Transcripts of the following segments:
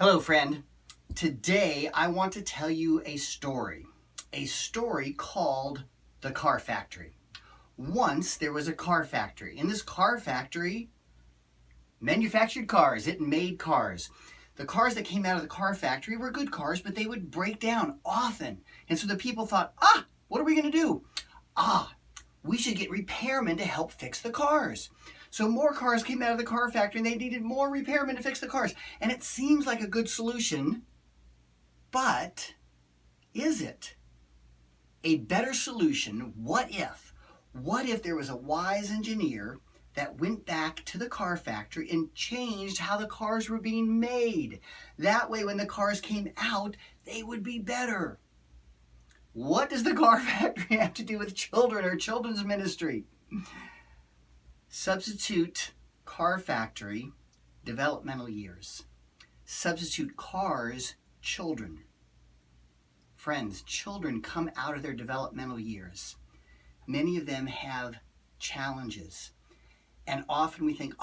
Hello, friend. Today I want to tell you a story called The Car Factory. Once there was a car factory. In this car factory, manufactured cars. It made cars. The cars that came out of the car factory were good cars, but they would break down often. And so the people thought, what are we going to do? We should get repairmen to help fix the cars. So more cars came out of the car factory and they needed more repairmen to fix the cars. And it seems like a good solution, but is it? A better solution, what if? What if there was a wise engineer that went back to the car factory and changed how the cars were being made? That way when the cars came out, they would be better. What does the car factory have to do with children or children's ministry? Substitute car factory, developmental years. Substitute cars, children. Friends, children come out of their developmental years. Many of them have challenges. And often we think,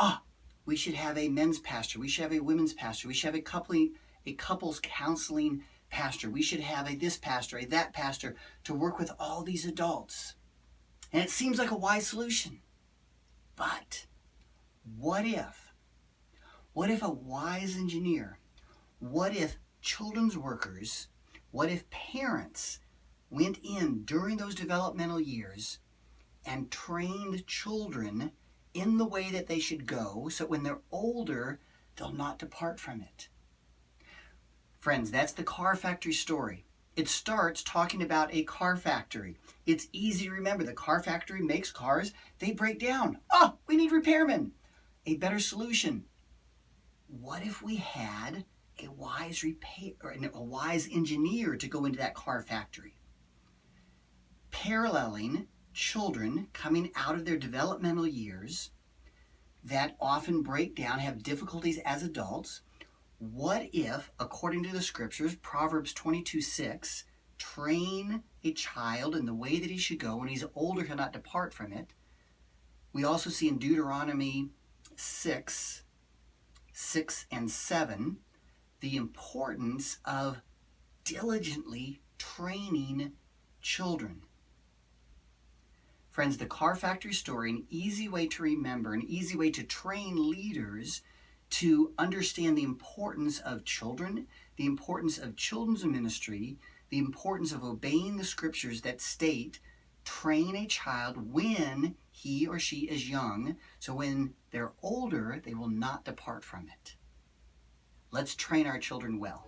we should have a men's pastor. We should have a women's pastor. We should have a couples counseling pastor. We should have a this pastor, a that pastor to work with all these adults. And it seems like a wise solution. But what if? What if a wise engineer, what if children's workers, what if parents went in during those developmental years and trained children in the way that they should go so when they're older, they'll not depart from it? Friends, that's the car factory story. It starts talking about a car factory. It's easy to remember. The car factory makes cars. They break down. We need repairmen. A better solution. What if we had a wise engineer to go into that car factory? Paralleling children coming out of their developmental years that often break down, have difficulties as adults. What if, according to the scriptures, Proverbs 22:6, train a child in the way that he should go. When he's older, he'll not depart from it. We also see in Deuteronomy 6 and 7, the importance of diligently training children. Friends, the car factory story, an easy way to remember, an easy way to train leaders to understand the importance of children, the importance of children's ministry, the importance of obeying the scriptures that state, train a child when he or she is young, so when they're older, they will not depart from it. Let's train our children well.